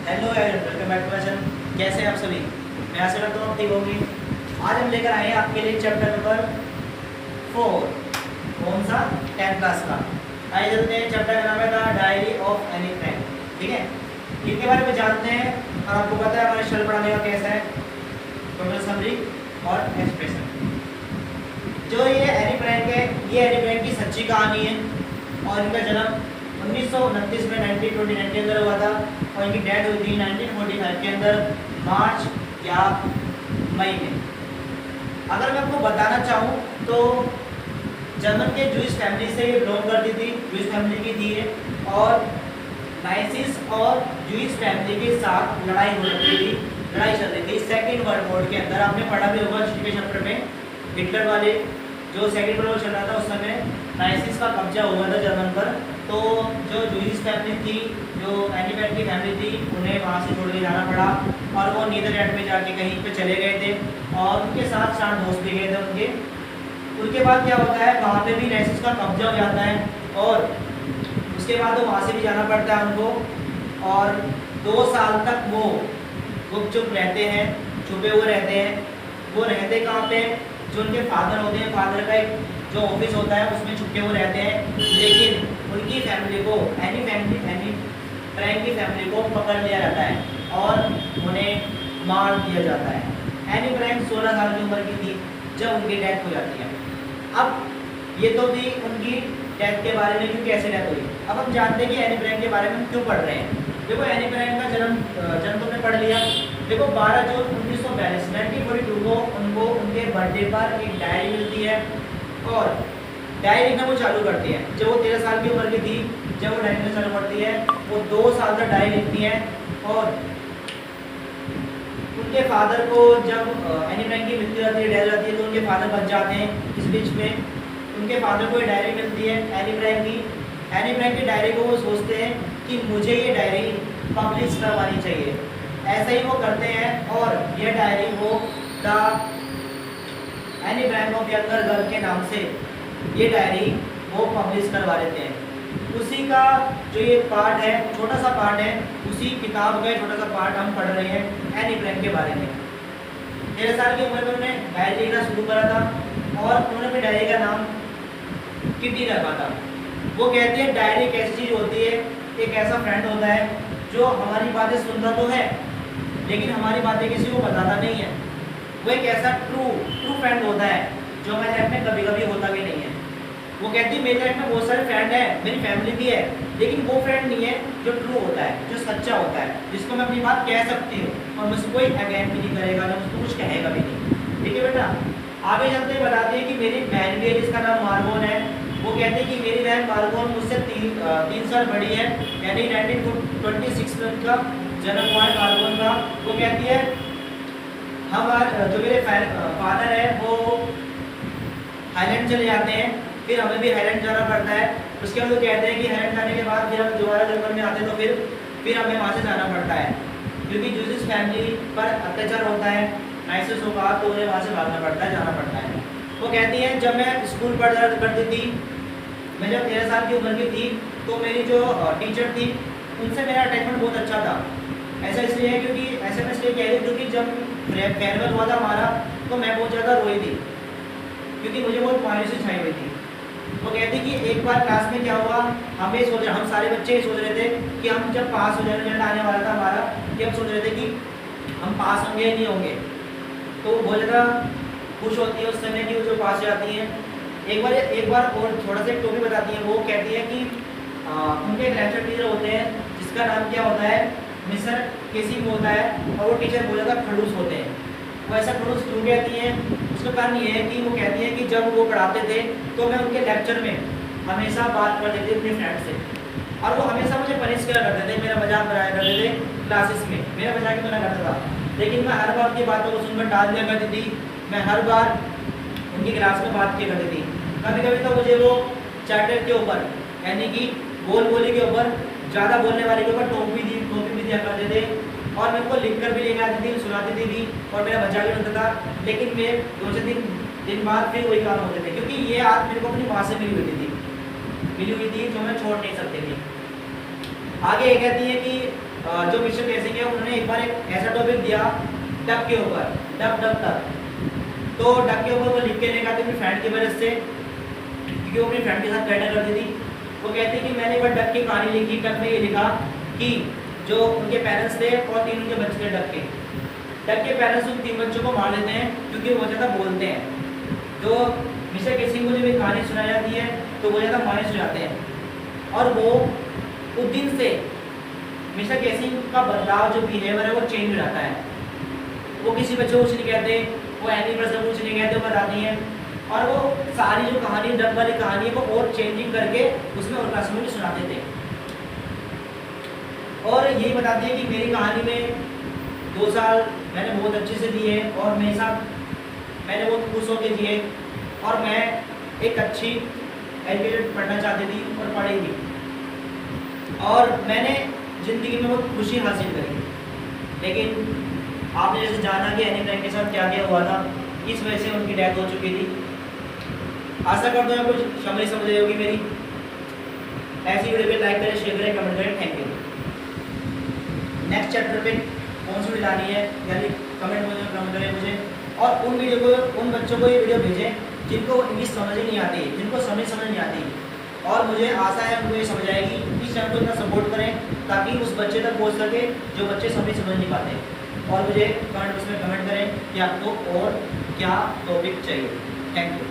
Hello welcome back to my channel. कैसे हैं आप सभी? मैं आशा करता हूँ आप ठीक होंगे। आज हम लेकर आए हैं आपके लिए चैप्टर नंबर 4। कौन सा? 10th क्लास का। आइए चलते हैं। चैप्टर का नाम है the diary of Anne Frank. ठीक है, इनके बारे में जानते हैं। और आपको पता है हमारे शल पढ़ाने का कैसा है, टोटल समरी और एक्सप्रेशन। जो ये एनी फ्रैंक है, ये एनी फ्रैंक की सच्ची कहानी है और इनका जन्म 1929 में 1929 के अंदर हुआ था और इनकी डेथ हुई थी 1945 के अंदर मार्च या मई में। अगर मैं आपको बताना चाहूँ तो जर्मन के जूइश फैमिली से ये बिलोंग करती थी, जूइश फैमिली की थी ये। और नाइसिस और जूइश फैमिली के साथ लड़ाई हो रही थी, लड़ाई चल रही थी सेकेंड वर्ल्ड वॉर के अंदर। आपने पढ़ा भी होगा हिस्ट्री के चैप्टर में, हिटलर वाले जो सेकेंड वर्ल्ड वॉर चल रहा था उस समय नाइसिस का कब्जा हुआ था जर्मन पर। तो जो जूइश फैमिली थी, जो एनी फ्रैंक की फैमिली थी, उन्हें वहाँ से छोड़ के जाना पड़ा और वो नीदरलैंड में जाके कहीं पे चले गए थे और उनके साथ 4 दोस्त भी गए थे उनके। उनके बाद क्या होता है, वहाँ पे भी नाइसिस का कब्जा हो जाता है और उसके बाद वो वहाँ से भी जाना पड़ता है उनको। और 2 साल तक वो गुपचुप रहते हैं, छुपे हुए रहते हैं। वो रहते कहाँ पे? जो उनके फादर होते हैं, फादर का एक जो ऑफिस होता है उसमें छुपे हुए रहते हैं। लेकिन उनकी फैमिली को, एनी फ्रैंक की फैमिली को पकड़ लिया जाता है और उन्हें मार दिया जाता है। एनी फ्रैंक 16 साल की उम्र की थी जब उनकी डेथ हो जाती है। अब ये तो थी उनकी डेथ के बारे में कि कैसे डेथ हुई। अब हम जानते हैं कि एनी फ्रैंक के बारे में हम क्यों पढ़ रहे हैं। देखो, एनी फ्रैंक का जन्म तो हमने पढ़ लिया। देखो, 12 जून 1942 को उनको उनके बर्थडे पर एक डायरी मिलती है और डायरी लिखना वो चालू करती है। जब वो 13 साल की उम्र की थी, जब वो डायरी लिखना चालू करती है, वो 2 साल तक डायरी लिखती है। और उनके फादर को जब एनी फ्रैंक की मृत्यु जाती है, डेथ जाती है, तो उनके फादर बच जाते हैं। इस बीच में उनके फादर को ये डायरी मिलती है एनी फ्रैंक की। एनी फ्रैंक की डायरी को वो सोचते हैं कि मुझे ये डायरी पब्लिश करवानी चाहिए। ऐसा ही वो करते हैं और ये डायरी वो the Anne Frank of younger girl के नाम से ये डायरी वो पब्लिश करवा लेते हैं। उसी का जो ये पार्ट है, छोटा सा पार्ट है, उसी किताब का छोटा सा पार्ट हम पढ़ रहे हैं एनी फ्रैंक के बारे में। 13 साल की उम्र में उन्होंने डायरी लिखना शुरू करा था और उन्होंने अपनी डायरी का नाम किटी रखा था। वो कहती है डायरी एक ऐसी चीज़ होती है, एक ऐसा फ्रेंड होता है जो हमारी बातें सुनता तो है लेकिन हमारी बातें किसी को बताता नहीं है। वो एक ऐसा ट्रू फ्रेंड होता है जो हमारे लाइफ में कभी कभी होता भी नहीं है। वो कहती है मेरी लाइफ में बहुत सारे फ्रेंड हैं, मेरी फैमिली भी है, लेकिन वो फ्रेंड नहीं है जो ट्रू होता है, जो सच्चा होता है, जिसको मैं अपनी बात कह सकती हूँ और मुझसे कोई अगेन भी नहीं करेगा, ना मुझको कुछ कहेगा भी नहीं। ठीक है बेटा, आगे चलते ही बताती है कि मेरी बहन भी है जिसका नाम मार्गोन है। वो कहते हैं कि मेरी बहन मार्गोन मुझसे 3 साल बड़ी है, यानी 1926 में उनका जन्म हुआ है मार्गोन का। वो कहती है हमारे जो मेरे फादर है वो हाईलैंड चले जाते हैं, फिर हमें भी हाईलैंड जाना पड़ता है। उसके बाद वो कहते हैं कि हाईलैंड जाने के बाद फिर हम दोबारा जर्मन में आते हैं तो फिर हमें वहाँ से जाना पड़ता है क्योंकि जूजिस फैमिली पर अत्याचार होता है, नाइसिस होगा तो उन्हें वहाँ से भागना पड़ता है, जाना पड़ता है। वो कहती हैं जब मैं स्कूल पढ़ा करती थी, मैं जब 13 साल की उम्र की थी, तो मेरी जो टीचर थी उनसे मेरा अटैचमेंट बहुत अच्छा था। ऐसा इसलिए है क्योंकि ऐसे मैं इसलिए कह रही हूँ क्योंकि जब फेयरवेल हुआ था हमारा तो मैं बहुत ज़्यादा रोई थी क्योंकि मुझे बहुत मायूसी छाई हुई थी। वो कहती कि एक बार क्लास में क्या हुआ, हम सारे बच्चे सोच रहे थे कि हम जब पास हो जाए, रिजल्ट आने वाला था हमारा, कि हम सोच रहे थे कि हम पास होंगे या नहीं होंगे। तो वो बहुत ज़्यादा खुश होती है उस समय कि वो जो पास हो जाती हैं। एक बार और थोड़ा सा एक टॉपिक बताती हैं। वो कहती है कि उनके एक लेक्चर टीचर होते हैं जिसका नाम क्या होता है, मिस्टर केसिंग होता है, और वो टीचर बहुत ज़्यादा खड़ूस होते हैं। वो ऐसा खड़ूस क्यों कहती हैं, उसका कारण ये है कि वो कहती हैं कि जब वो पढ़ाते थे तो मैं उनके लेक्चर में हमेशा बात करती थी अपने फ्रेंड से और वो हमेशा मुझे पनिश किया करते थे, मेरा मजाक बनाया करते थे क्लासेस में, मेरा मजाक ही बना करता था। लेकिन मैं हर बार उनकी बातों को सुनकर टाल दिया करती थी, मैं हर बार उनकी क्लास में बात किया करती थी। कभी कभी तो मुझे वो चैटर के ऊपर यानी कि बोली के ऊपर, ज़्यादा बोलने वाले के ऊपर टोपी भी दिया करते थे और मेरे को लिख कर भी लेकर आती थी, सुनाती थी भी और मेरा मजाक भी होता था। लेकिन मैं 2 से 3 दिन बाद फिर वही काम होते थे क्योंकि ये आदत मेरे को अपनी माँ से मिली हुई थी जो मैं छोड़ नहीं सकती थी। आगे ये कहती है कि जो मिस्टर केसिंग है उन्होंने एक बार एक ऐसा टॉपिक दिया डक के ऊपर, डक डक डक। तो डक के ऊपर वो लिख के लेकर आते अपनी फ्रेंड की वजह से, क्योंकि वो अपनी फ्रेंड के साथ बैठा करती थी। वो कहती कि मैंने एक बार डक की कहानी लिखी, डक में ये लिखा कि जो उनके पेरेंट्स थे और 3 उनके बच्चे थे डक के। डक के पेरेंट्स उन 3 बच्चों को मार देते हैं क्योंकि वो ज़्यादा बोलते हैं। जो मिस्टर केसिंग को जब एक कहानी सुनाई जाती है तो वो ज़्यादा मायूस हो जाते हैं और वो उस दिन से मिस्टर केसिंग का बदलाव जो बिहेवियर है वो चेंज हो जाता है। वो किसी बच्चे को कुछ नहीं कहते, वो एनिमल्स को कुछ नहीं कहते, वो बताती हैं और वो सारी जो कहानी डक वाली कहानी है वो और चेंजिंग करके उसमें और क्लास में सुनाते थे। और यही बताती है कि मेरी कहानी में 2 साल मैंने बहुत अच्छे से दिए और मेरे साथ मैंने बहुत खुश होकर दिए और मैं एक अच्छी एजुकेटेड पढ़ना चाहती थी और पढ़ी थी और मैंने ज़िंदगी में बहुत खुशी हासिल करी। लेकिन आपने जैसे जाना कि एनी फ्रैंक के साथ क्या क्या हुआ था, इस वजह से उनकी डेथ हो चुकी थी। आशा करता हूँ कुछ समझ रही होगी मेरी। ऐसी वीडियो पे लाइक करें, शेयर करें, कमेंट करें। Thank you. नेक्स्ट चैप्टर पे कौन सी वीडियो लानी है यानी कमेंट करें मुझे। और उन वीडियो को उन बच्चों को ये वीडियो भेजें जिनको इंग्लिश समझ नहीं आती, जिनको समझ नहीं आती। और मुझे आशा है उनको ये समझ आएगी। इस चैनल को इतना सपोर्ट करें ताकि उस बच्चे तक पहुंच सके जो बच्चे समझ नहीं पाते। और मुझे कमेंट बॉक्स में कमेंट करें कि आपको और क्या टॉपिक चाहिए। Thank you.